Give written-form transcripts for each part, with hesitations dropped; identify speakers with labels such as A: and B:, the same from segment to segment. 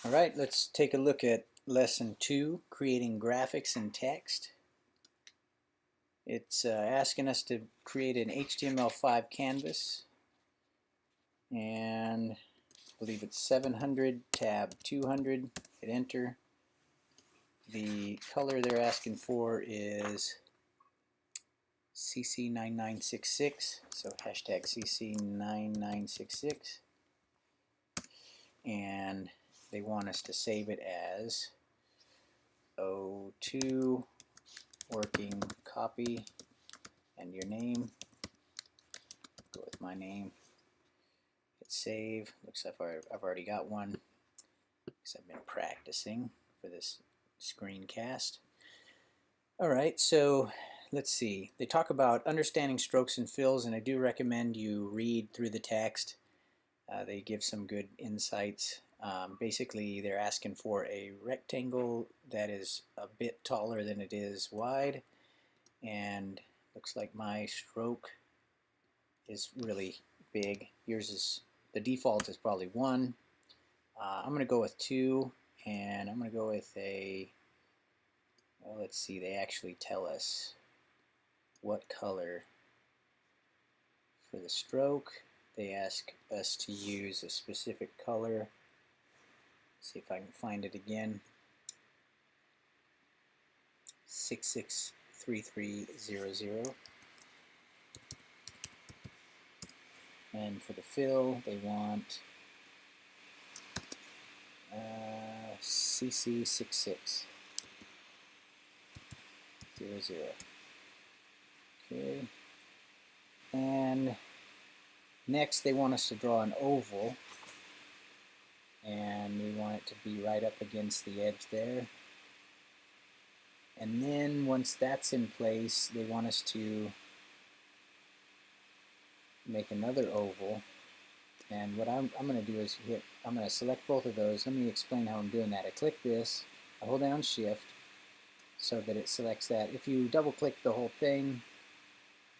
A: Alright, let's take a look at Lesson 2, creating graphics and text. It's asking us to create an HTML5 canvas, and I believe it's 700 tab 200. Hit enter. The color they're asking for is CC9966, so hashtag CC9966, and they want us to save it as O2 working copy and your name. Go with my name. Hit save. Looks like I've already got one because I've been practicing for this screencast. Alright, so let's see. They talk about understanding strokes and fills, and I do recommend you read through the text. They give some good insights. Basically, they're asking for a rectangle that is a bit taller than it is wide, and looks like my stroke is really big. Yours is, the default is probably 1. I'm going to go with 2, and I'm going to go with a, well, let's see, they actually tell us what color for the stroke. They ask us to use a specific color. See if I can find it again. 663300. And for the fill, they want CC6600. Okay. And next, they want us to draw an oval, and we want it to be right up against the edge there. And then once that's in place, they want us to make another oval. And what I'm going to do is I'm going to select both of those. Let me explain how I'm doing that. I click this, I hold down Shift so that it selects that. If you double click the whole thing,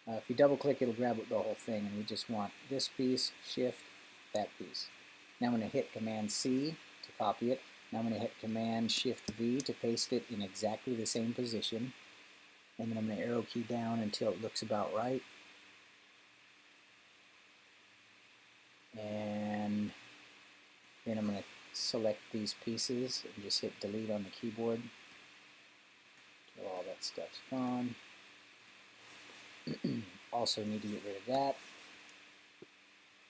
A: if you double click, it'll grab the whole thing, and we just want this piece, Shift, that piece. Now I'm going to hit Command C to copy it. Now I'm going to hit Command Shift V to paste it in exactly the same position. And then I'm going to arrow key down until it looks about right. And then I'm going to select these pieces and just hit delete on the keyboard until all that stuff's gone. Also need to get rid of that.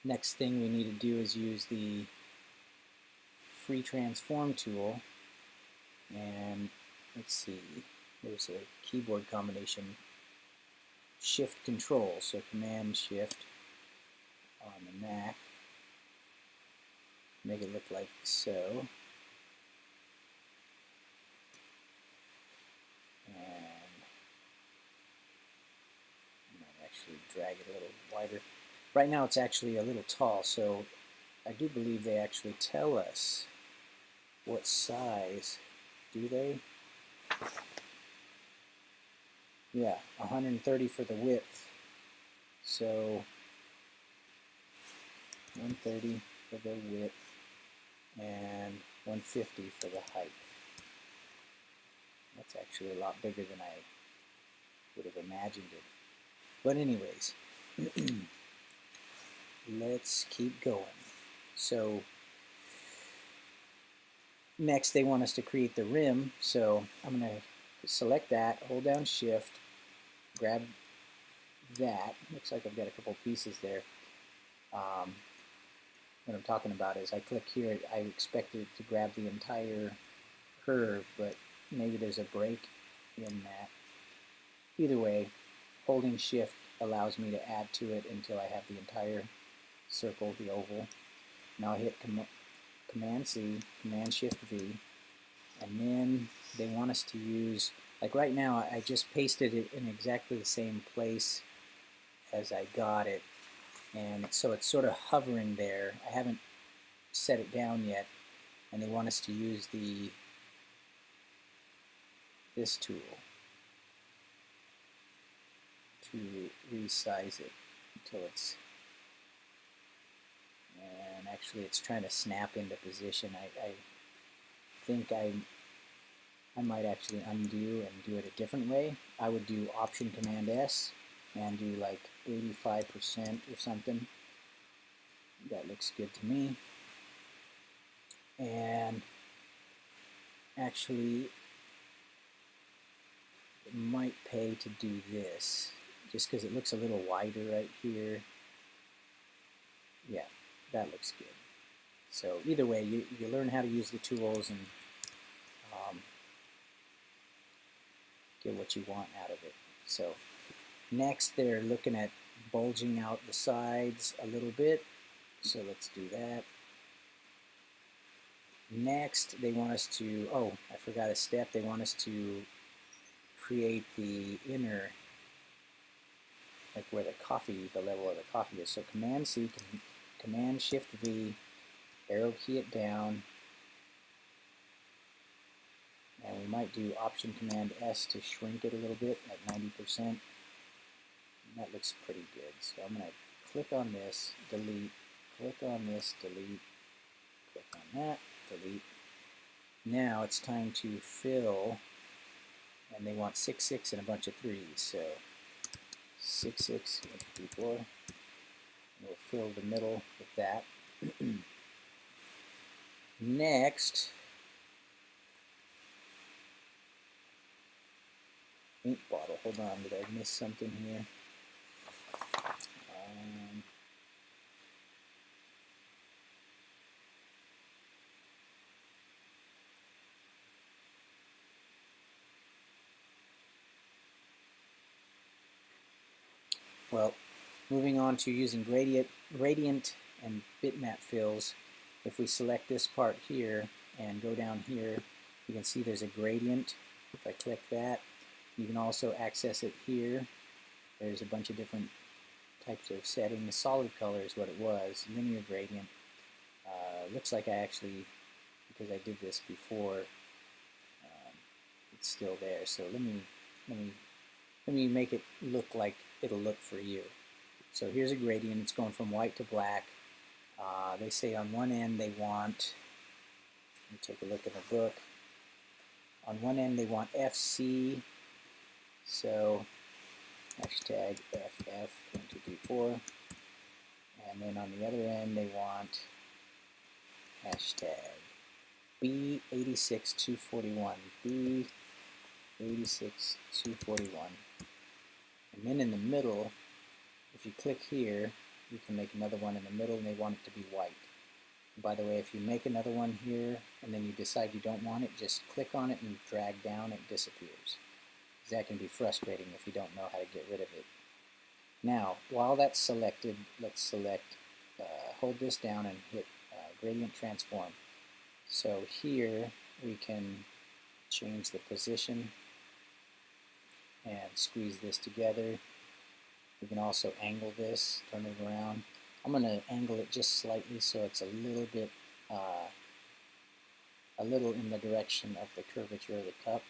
A: Next thing we need to do is use the free transform tool, and let's see, there's a keyboard combination, Shift Control, so Command Shift on the Mac, make it look like so, and I might actually drag it a little wider. Right now it's actually a little tall, so I do believe they actually tell us what size. Do they? Yeah, 130 for the width. So 130 for the width and 150 for the height. That's actually a lot bigger than I would have imagined it. But anyways, let's keep going. So next they want us to create the rim, so I'm going to select that, hold down Shift, grab that. Looks like I've got a couple pieces there. What I'm talking about is I click here, I expected it to grab the entire curve, but maybe there's a break in that. Either way, holding Shift allows me to add to it until I have the entire circle, the oval. Now I hit Command C, Command Shift V, and then they want us to use, like right now I just pasted it in exactly the same place as I got it, and so it's sort of hovering there. I haven't set it down yet, and they want us to use this tool to resize it until it's, and actually it's trying to snap into position. I think I might actually undo and do it a different way. I would do Option Command S and do like 85% or something. That looks good to me. And actually, it might pay to do this just because it looks a little wider right here. Yeah, that looks good. So either way, you learn how to use the tools and get what you want out of it. So next, they're looking at bulging out the sides a little bit. So let's do that. Next, they want us to, oh, I forgot a step. They want us to create the inner, like where the coffee, the level of the coffee is. So Command C, Command Shift V, arrow key it down, and we might do Option Command S to shrink it a little bit at 90%. And that looks pretty good. So I'm going to click on this, delete, click on this, delete, click on that, delete. Now it's time to fill, and they want 6, 6, and a bunch of 3s. So 6, 6, 1, 2, 3, 4. And we'll fill the middle with that. Next, ink bottle. Hold on, did I miss something here? Well, moving on to using gradient and bitmap fills. If we select this part here and go down here, you can see there's a gradient. If I click that, you can also access it here. There's a bunch of different types of settings. Solid color is what it was. Linear gradient. Looks like I actually, because I did this before, it's still there. So let me make it look like it'll look for you. So here's a gradient. It's going from white to black. They say on one end they want, let me take a look at the book. On one end they want FC, so hashtag FF1234. And then on the other end they want hashtag B86241. B86241. And then in the middle, if you click here, you can make another one in the middle, and they want it to be white. And by the way, if you make another one here and then you decide you don't want it, just click on it and drag down, it disappears. Because that can be frustrating if you don't know how to get rid of it. Now, while that's selected, let's select, hold this down and hit Gradient Transform. So here we can change the position and squeeze this together. We can also angle this, turn it around. I'm going to angle it just slightly so it's a little bit, a little in the direction of the curvature of the cup.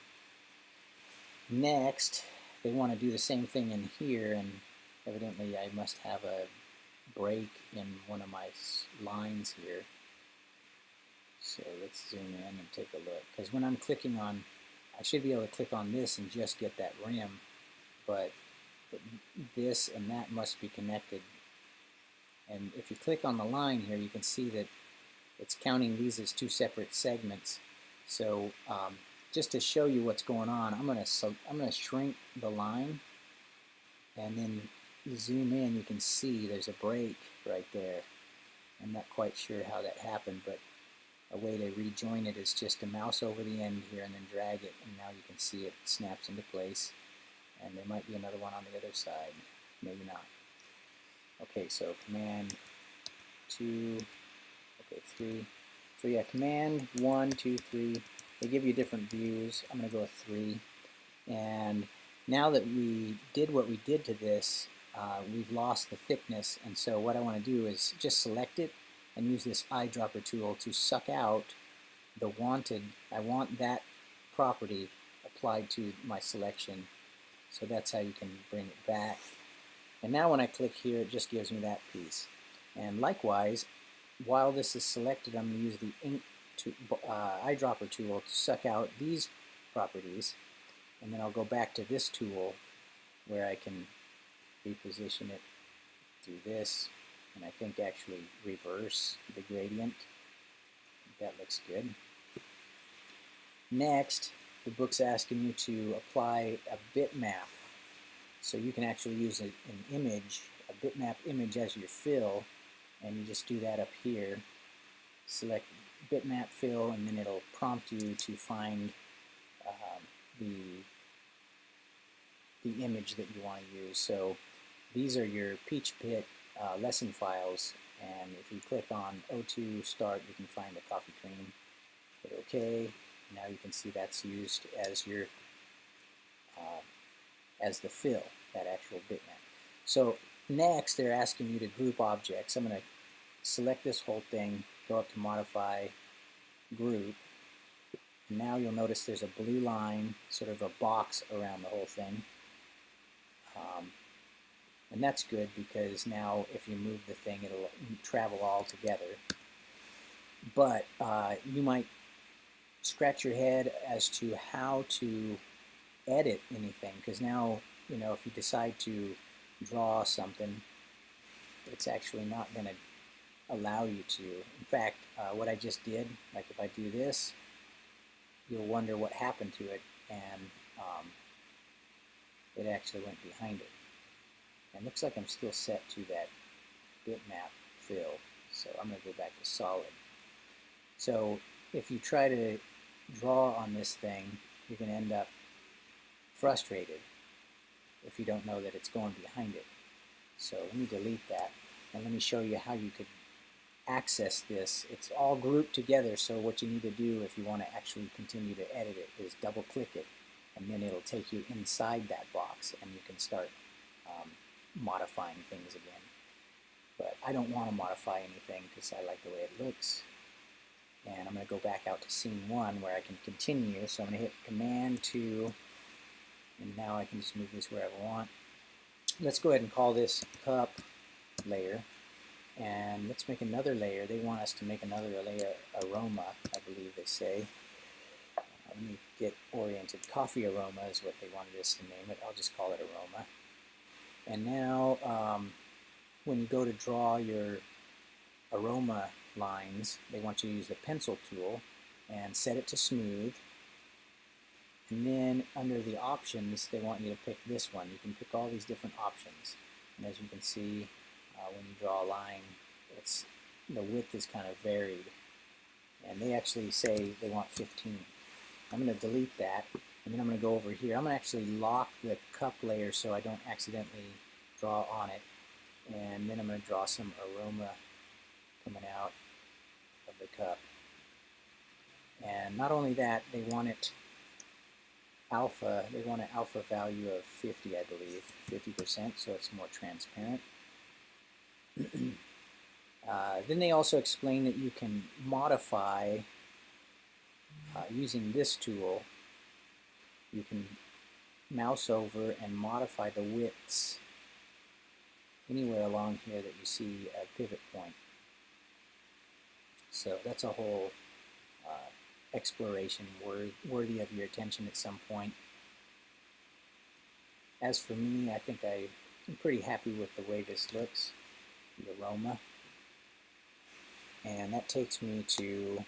A: Next, they want to do the same thing in here, and evidently I must have a break in one of my lines here. So let's zoom in and take a look. Because when I'm clicking on, I should be able to click on this and just get that rim, but this and that must be connected. And if you click on the line here, you can see that it's counting these as two separate segments. So just to show you what's going on, I'm gonna shrink the line, and then zoom in. You can see there's a break right there. I'm not quite sure how that happened, but a way to rejoin it is just to mouse over the end here and then drag it, and now you can see it snaps into place. And there might be another one on the other side, maybe not. Okay, so Command 2, okay, 3. So yeah, Command 1, 2, 3. They give you different views. I'm going to go with 3. And now that we did what we did to this, we've lost the thickness. And so what I want to do is just select it and use this Eyedropper tool to suck out the wanted. I want that property applied to my selection. So that's how you can bring it back. And now when I click here, it just gives me that piece. And likewise, while this is selected, I'm going to use the ink eyedropper tool to suck out these properties, and then I'll go back to this tool where I can reposition it, do this, and I think actually reverse the gradient. That looks good. Next, the book's asking you to apply a bitmap. So you can actually use an image, a bitmap image as your fill, and you just do that up here. Select bitmap fill, and then it'll prompt you to find the image that you want to use. So these are your Peach Pit lesson files, and if you click on O2 Start, you can find the coffee cream. Hit OK. Now you can see that's used as your as the fill, that actual bitmap. So next, they're asking you to group objects. I'm going to select this whole thing, go up to Modify, Group, and now you'll notice there's a blue line, sort of a box around the whole thing. And that's good because now if you move the thing, it'll travel all together. But you might scratch your head as to how to edit anything, because now, you know, if you decide to draw something, it's actually not going to allow you to. In fact, what I just did, like if I do this, you'll wonder what happened to it, and it actually went behind it. And it looks like I'm still set to that bitmap fill, so I'm going to go back to solid. So if you try to draw on this thing, you're going to end up frustrated if you don't know that it's going behind it. So let me delete that, and let me show you how you could access this. It's all grouped together, so what you need to do if you want to actually continue to edit it is double click it, and then it'll take you inside that box and you can start modifying things again. But I don't want to modify anything because I like the way it looks. And I'm going to go back out to scene 1 where I can continue. So I'm going to hit Command 2, and now I can just move this wherever I want. Let's go ahead and call this cup layer, and let's make another layer. They want us to make another layer, aroma, I believe they say. Let me get oriented. Coffee aroma is what they wanted us to name it. I'll just call it aroma. And now when you go to draw your aroma lines, they want you to use the pencil tool and set it to smooth. And then under the options, they want you to pick this one. You can pick all these different options. And as you can see, when you draw a line, the width is kind of varied. And they actually say they want 15. I'm going to delete that, and then I'm going to go over here. I'm going to actually lock the cup layer so I don't accidentally draw on it. And then I'm going to draw some aroma coming out of the cup. And not only that, they want it alpha. They want an alpha value of 50, I believe, 50%, so it's more transparent. Then they also explain that you can modify using this tool. You can mouse over and modify the widths anywhere along here that you see a pivot point. So that's a whole exploration worthy of your attention at some point. As for me, I think I'm pretty happy with the way this looks, the aroma. And that takes me to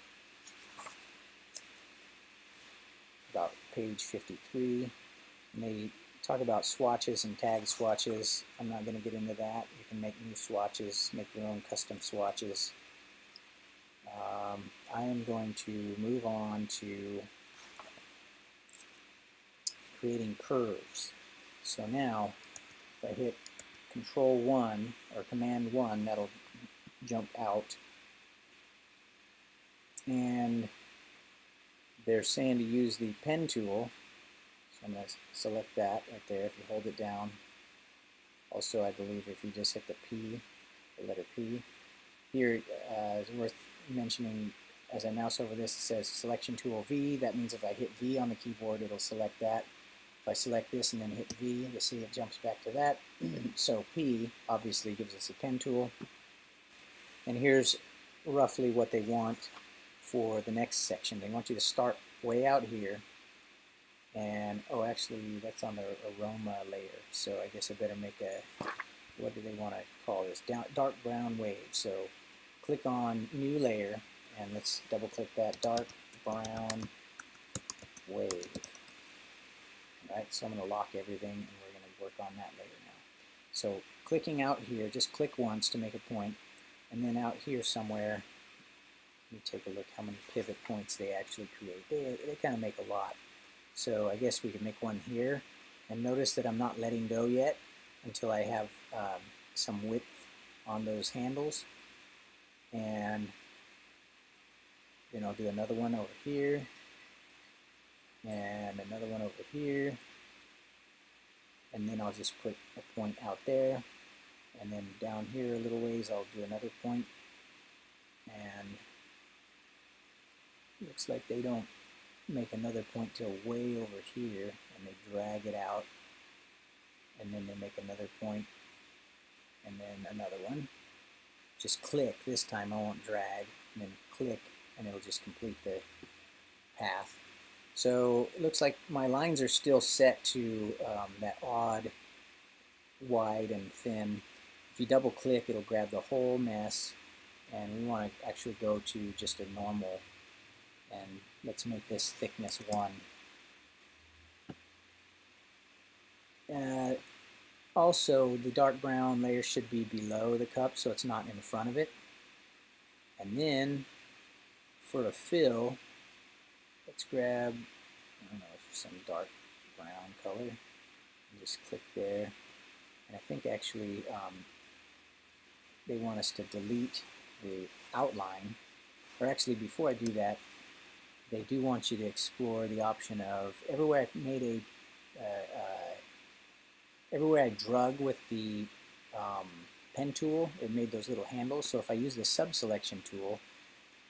A: about page 53. And they talk about swatches and tag swatches. I'm not going to get into that. You can make new swatches, make your own custom swatches. I am going to move on to creating curves. So now, if I hit Control 1 or Command 1, that'll jump out. And they're saying to use the pen tool. So I'm going to select that right there if you hold it down. Also, I believe if you just hit the P, the letter P. Here is worth mentioning, as I mouse over this, it says Selection Tool V. That means if I hit V on the keyboard, it'll select that. If I select this and then hit V, you'll see it jumps back to that. So P obviously gives us a pen tool. And here's roughly what they want for the next section. They want you to start way out here, and oh, actually that's on the aroma layer, so I guess I better make a, what do they want to call this, dark brown wave. So click on new layer, and let's double click that dark brown wave. Alright, so I'm going to lock everything, and we're going to work on that later now. So clicking out here, just click once to make a point, and then out here somewhere, let me take a look how many pivot points they actually create. They kind of make a lot. So I guess we could make one here, and notice that I'm not letting go yet until I have some width on those handles. And then I'll do another one over here, and another one over here, and then I'll just put a point out there, and then down here a little ways I'll do another point, and looks like they don't make another point till way over here, and they drag it out, and then they make another point, and then another one. Just click, this time I won't drag, and then click, and it'll just complete the path. So it looks like my lines are still set to that odd wide and thin. If you double click, it'll grab the whole mess, and we want to actually go to just a normal, and let's make this thickness 1. Also, the dark brown layer should be below the cup, so it's not in front of it. And then for a fill, let's grab, I don't know, some dark brown color, and just click there. And I think actually they want us to delete the outline, or actually before I do that, they do want you to explore the option of everywhere I made a everywhere I drug with the pen tool, it made those little handles. So if I use the sub-selection tool,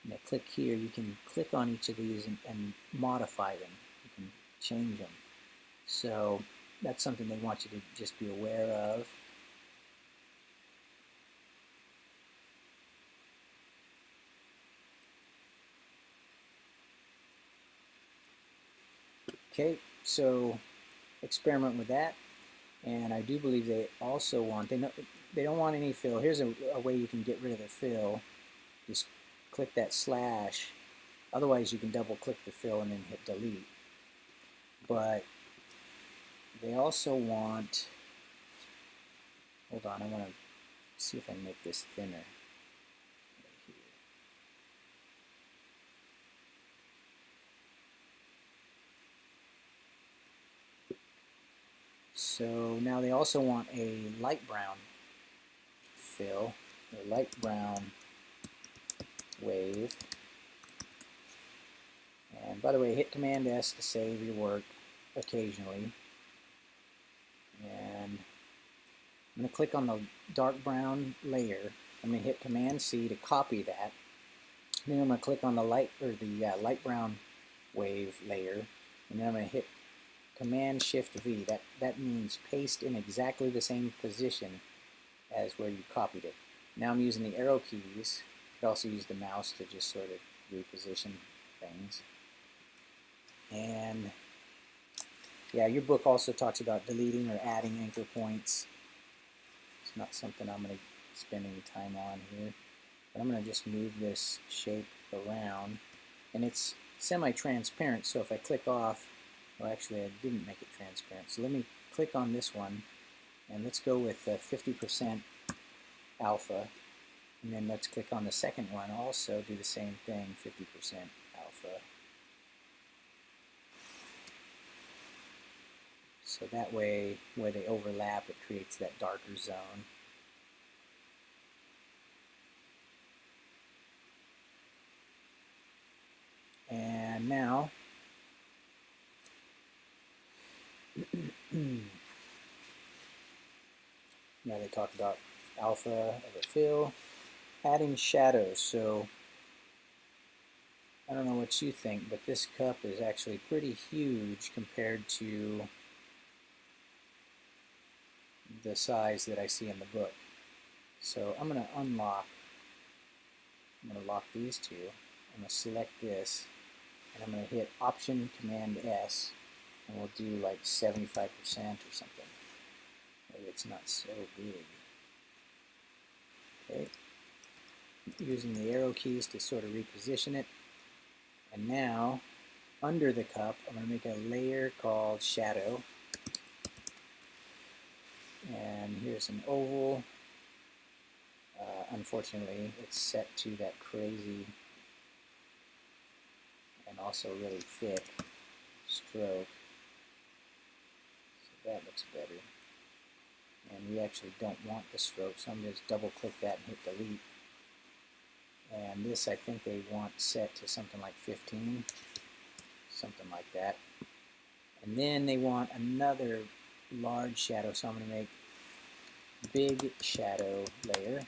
A: and I click here, you can click on each of these and modify them. You can change them. So that's something they want you to just be aware of. Okay, so experiment with that. And I do believe they also want, they don't want any fill. Here's a way you can get rid of the fill. Just click that slash. Otherwise you can double click the fill and then hit delete. But they also want, hold on, I want to see if I can make this thinner. So now they also want a light brown fill, a light brown wave. And by the way, hit Command S to save your work occasionally. And I'm going to click on the dark brown layer. I'm going to hit Command C to copy that. Then I'm going to click on the light light brown wave layer, and then I'm going to hit Command Shift V. That means paste in exactly the same position as where you copied it. Now I'm using the arrow keys. You could also use the mouse to just sort of reposition things. And yeah, your book also talks about deleting or adding anchor points. It's not something I'm going to spend any time on here. But I'm going to just move this shape around. And it's semi-transparent, so if I click off, well, actually I didn't make it transparent. So let me click on this one, and let's go with 50% alpha. And then let's click on the second one, also do the same thing, 50% alpha. So that way, where they overlap, it creates that darker zone. And now, now they talk about alpha of a fill, adding shadows. So I don't know what you think, but this cup is actually pretty huge compared to the size that I see in the book. So I'm going to unlock. I'm going to lock these two, I'm going to select this, and I'm going to hit Option Command S, and we'll do like 75% or something. Maybe it's not so big. Okay. Using the arrow keys to sort of reposition it. And now, under the cup, I'm going to make a layer called Shadow. And here's an oval. Unfortunately, it's set to that crazy and also really thick stroke. So that looks better. And we actually don't want the stroke, so I'm going to just double click that and hit delete. And this I think they want set to something like 15, something like that. And then they want another large shadow, so I'm going to make big shadow layer.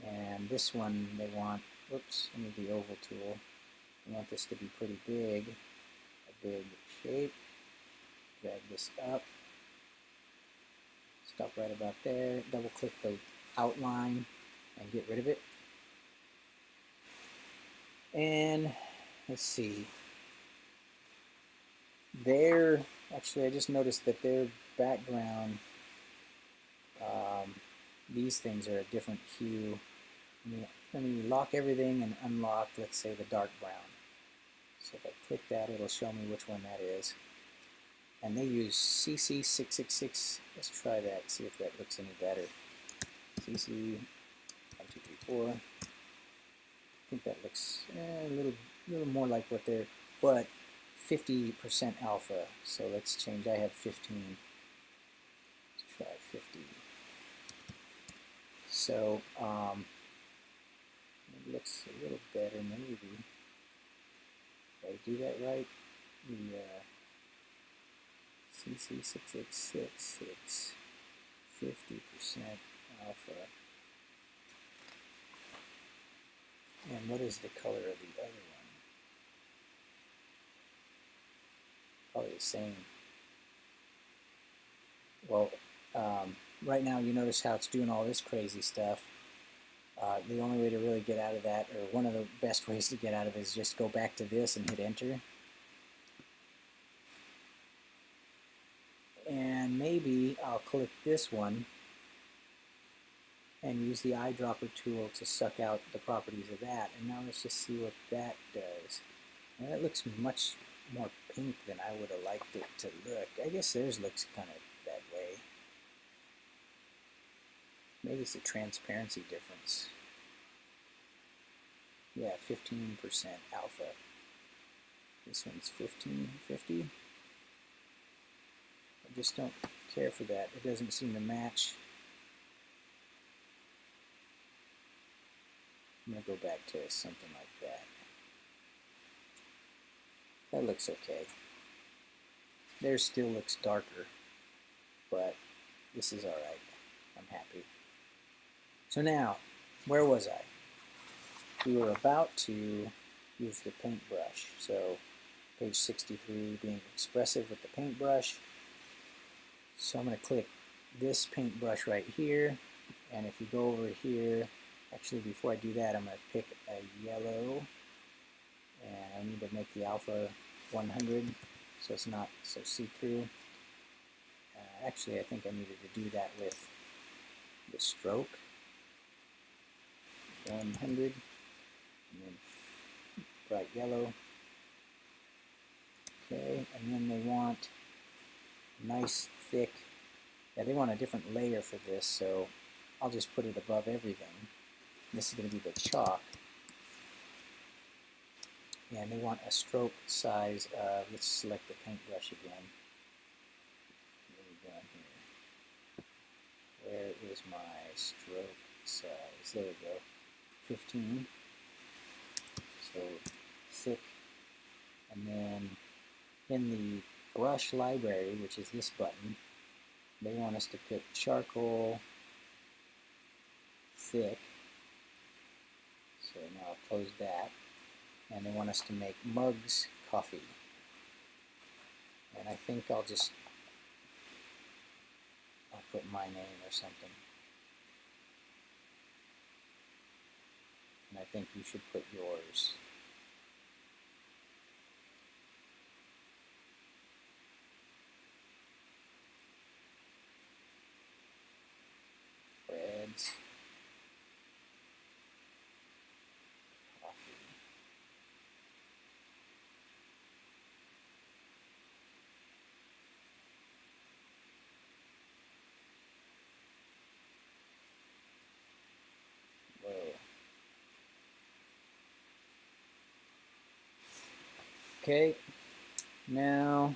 A: And this one they want, whoops, I need the oval tool. I want this to be pretty big, a big shape. Drag this up, stop right about there, double click the outline and get rid of it. And let's see, actually I just noticed that their background, these things are a different hue. Let me lock everything and unlock, let's say, the dark brown. So if I click that, it'll show me which one that is. And they use CC666. Let's try that, see if that looks any better. CC 1234. I think that looks a little more like what they're, but 50% alpha. So let's change. I have 15. Let's try 50. So it looks a little better, maybe. Did I do that right? The CC666, 50% alpha. And what is the color of the other one? Probably the same. Well, right now you notice how it's doing all this crazy stuff. The only way to really get out of that, or one of the best ways to get out of it, is just go back to this and hit enter. And maybe I'll click this one and use the eyedropper tool to suck out the properties of that. And now let's just see what that does. And that looks much more pink than I would have liked it to look. I guess theirs looks kind of that way. Maybe it's a transparency difference. Yeah, 15% alpha. This one's 1550. I just don't care for that. It doesn't seem to match. I'm going to go back to something like that. That looks okay. Theirs still looks darker, but this is alright. I'm happy. So now, where was I? We were about to use the paintbrush. So page 63, being expressive with the paintbrush. So I'm going to click this paintbrush right here, and if you go over here, actually before I do that, I'm going to pick a yellow, and I need to make the alpha 100 so it's not so see-through. Actually, I think I needed to do that with the stroke. 100, and then bright yellow. Okay, and then they want nice thick, yeah, they want a different layer for this, so I'll just put it above everything. This is going to be the chalk. And they want a stroke size of, let's select the paintbrush again. What are we doing here? Where is my stroke size? There we go. 15. So thick. And then in the brush library, which is this button, they want us to pick charcoal thick. So now I'll close that. And they want us to make mugs coffee. And I think I'll put my name or something. and I think you should put yours. Reds. Coffee. Whoa. Okay, now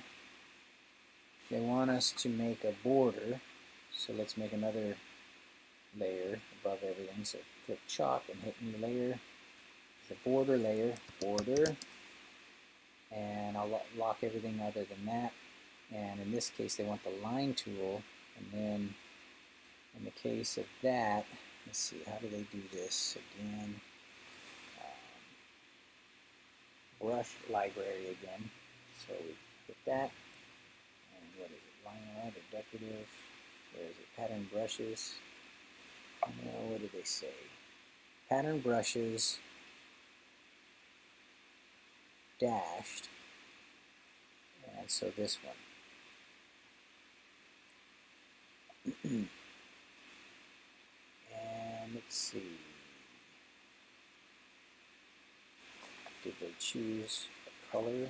A: they want us to make a border, so let's make another layer above everything. So click chalk and hit new layer, the border layer, border, and I'll lock everything other than that. And in this case, they want the line tool, and then in the case of that, let's see, how do they do this again? Brush library again. So we hit that, and what is it, line art or decorative? Where is it? Pattern brushes. Now, what do they say? Pattern brushes dashed, and so this one. And let's see. Did they choose a color?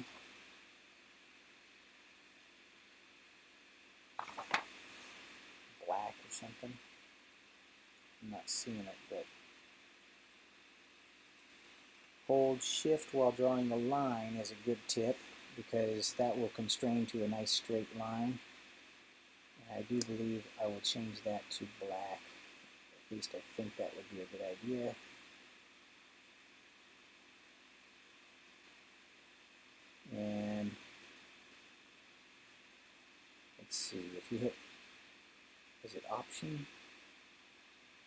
A: Black or something? I'm not seeing it, but hold shift while drawing a line is a good tip, because that will constrain to a nice straight line. And I do believe I will change that to black. At least I think that would be a good idea. And let's see, if you hit, is it option?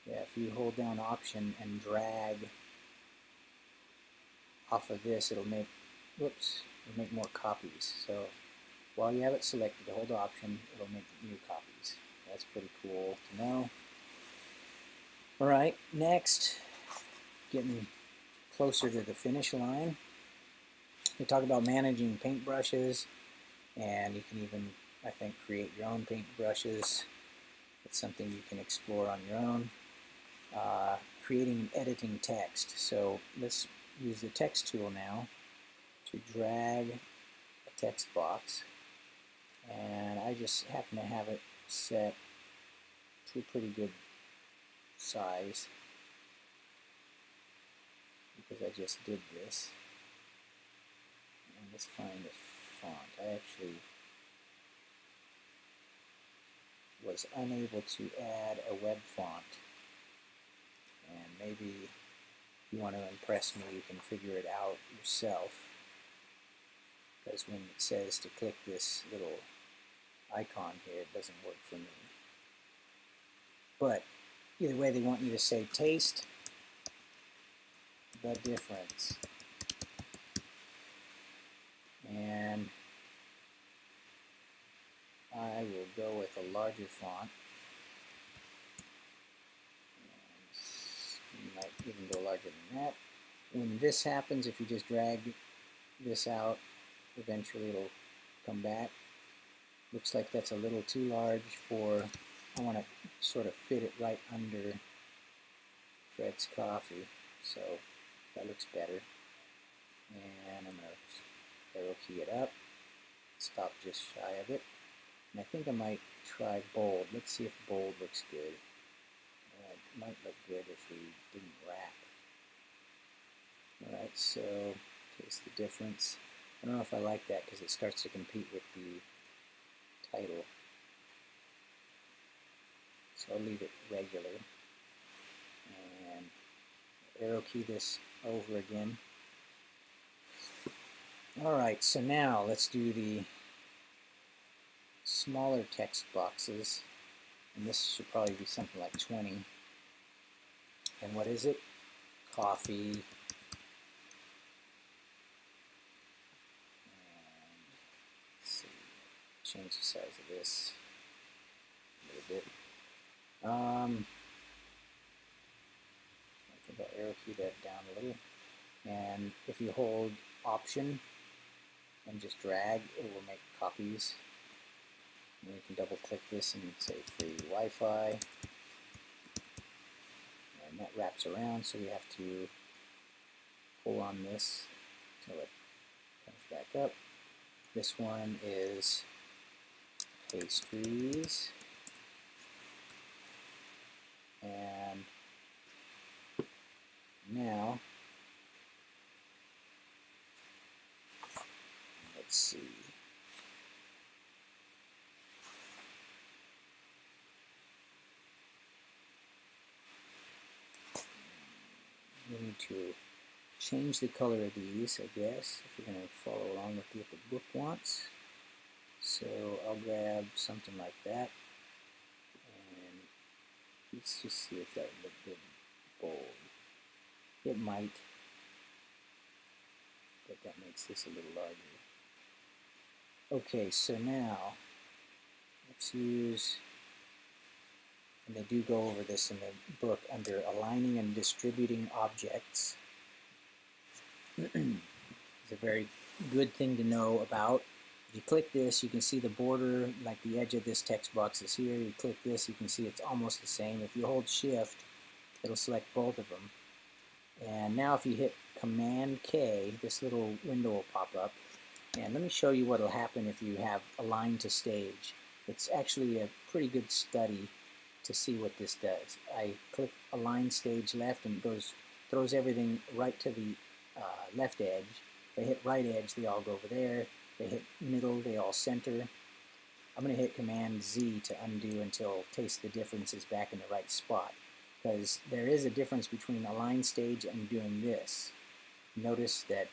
A: Yeah, if you hold down option and drag off of this, it'll make, whoops, it'll make more copies. So while you have it selected, hold option, it'll make new copies. That's pretty cool to know. All right, next, getting closer to the finish line. We talk about managing paintbrushes, and you can even, I think, create your own paintbrushes. It's something you can explore on your own. Creating and editing text. So let's use the text tool now to drag a text box, and I just happen to have it set to a pretty good size because I just did this. And let's find a font. I actually was unable to add a web font, and maybe if you want to impress me, you can figure it out yourself, because when it says to click this little icon here, it doesn't work for me. But either way, they want you to say taste the difference. And I will go with a larger font. And you might even go larger than that. When this happens, if you just drag this out, eventually it'll come back. Looks like that's a little too large for, I want to sort of fit it right under Fred's coffee. So that looks better. And I'm going to arrow key it up, stop just shy of it. And I think I might try bold. Let's see if bold looks good. It might look good if we didn't wrap. Alright, so taste the difference. I don't know if I like that because it starts to compete with the title. So I'll leave it regular. And arrow key this over again. Alright, so now let's do the smaller text boxes. And this should probably be something like 20. And what is it? Coffee. And let's see, change the size of this a little bit. I Maybe I'll arrow key that down a little. And if you hold Option and just drag, it will make copies. And you can double click this and say free Wi-Fi. And that wraps around, so we have to pull on this until it comes back up. This one is pastries. And now, let's see. We need to change the color of these, I guess, if we're going to follow along with what the book wants. So I'll grab something like that. And let's just see if that would look good bold. It might, but that makes this a little larger. Okay, so now let's use, and they do go over this in the book under aligning and distributing objects. It's a very good thing to know about. If you click this, you can see the border, like the edge of this text box is here. You click this, you can see it's almost the same. If you hold Shift, it'll select both of them. And now if you hit Command K, this little window will pop up. And let me show you what will happen if you have Align to Stage. It's actually a pretty good study to see what this does. I click Align Stage Left and it throws everything right to the left edge. If I hit right edge, they all go over there. They hit middle, they all center. I'm going to hit Command Z to undo until Taste the Difference is back in the right spot. Because there is a difference between Align Stage and doing this. Notice that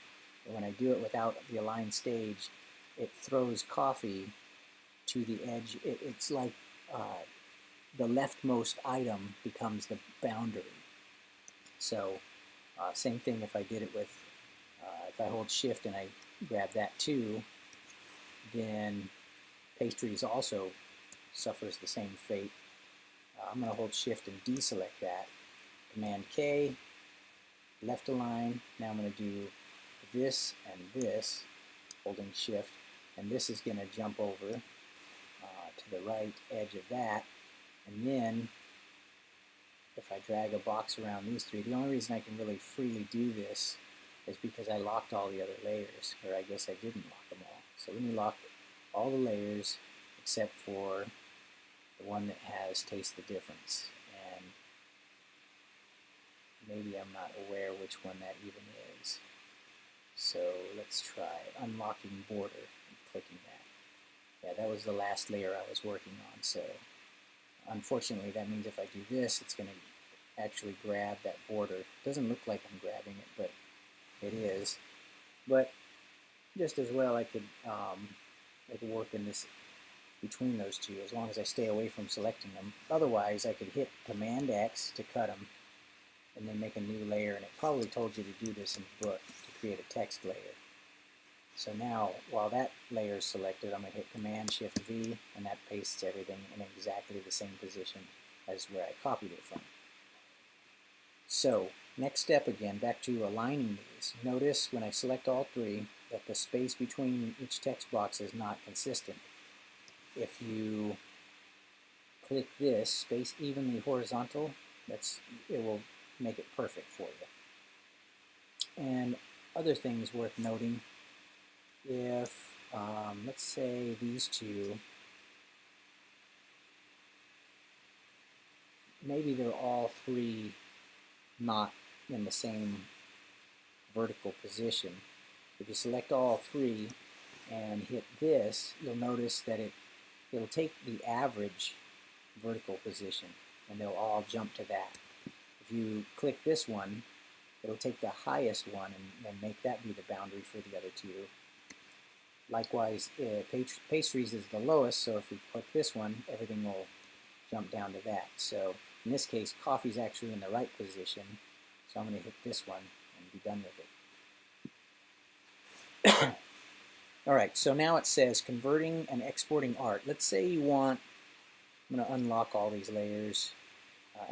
A: when I do it without the Align Stage, it throws coffee to the edge. It's like the leftmost item becomes the boundary. So same thing if I did it with, if I hold Shift and I grab that too, then pastries also suffers the same fate. I'm going to hold Shift and deselect that. Command K, left align. Now I'm going to do this and this, holding Shift, and this is going to jump over to the right edge of that. And then if I drag a box around these three, the only reason I can really freely do this is because I locked all the other layers, or I guess I didn't lock them all. So let me lock all the layers except for the one that has Taste the Difference. And maybe I'm not aware which one that even is. So let's try unlocking border and clicking that. Yeah, that was the last layer I was working on. So unfortunately, that means if I do this, it's going to actually grab that border. It doesn't look like I'm grabbing it, but it is. But just as well, I could work in this between those two as long as I stay away from selecting them. Otherwise, I could hit Command X to cut them and then make a new layer. And it probably told you to do this in the book to create a text layer. So now, while that layer is selected, I'm going to hit Command Shift V, and that pastes everything in exactly the same position as where I copied it from. So, next step again, back to aligning these. Notice when I select all three that the space between each text box is not consistent. If you click this, space evenly horizontal, it will make it perfect for you. And other things worth noting, if, let's say these two, maybe they're all three not in the same vertical position. If you select all three and hit this, you'll notice that it'll take the average vertical position and they'll all jump to that. If you click this one, it'll take the highest one and make that be the boundary for the other two. Likewise, pastries is the lowest, so if we click this one, everything will jump down to that. So in this case, coffee's actually in the right position, so I'm going to hit this one and be done with it. Alright, so now it says converting and exporting art. Let's say you want, I'm going to unlock all these layers.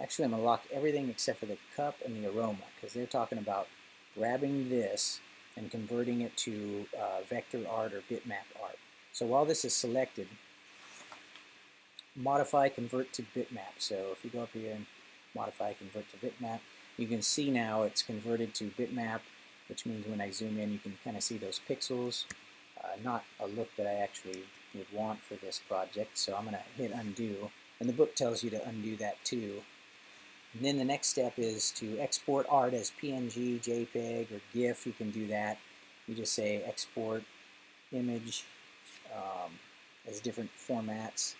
A: Actually, I'm going to lock everything except for the cup and the aroma, because they're talking about grabbing this and converting it to vector art or bitmap art. So while this is selected, modify, convert to bitmap. So if you go up here and modify, convert to bitmap, you can see now it's converted to bitmap, which means when I zoom in, you can kind of see those pixels. Not a look that I actually would want for this project, so I'm going to hit undo. And the book tells you to undo that too. And then the next step is to export art as PNG, JPEG, or GIF. You can do that. You just say export image as different formats.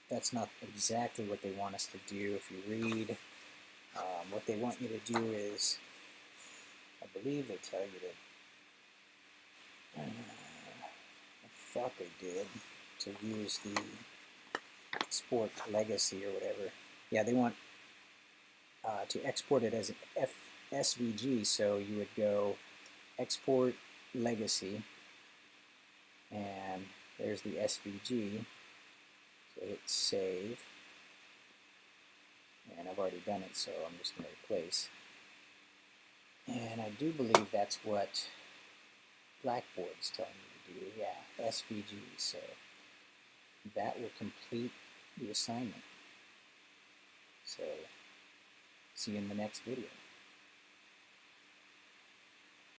A: That's not exactly what they want us to do. If you read, what they want you to do is, I believe they tell you to, I thought they did, to use the export legacy or whatever. Yeah, they want to export it as an SVG, so you would go export legacy, and there's the SVG. So hit save, and I've already done it, so I'm just going to replace. And I do believe that's what Blackboard's telling me to do. Yeah, SVG. So that will complete the assignment. So see you in the next video.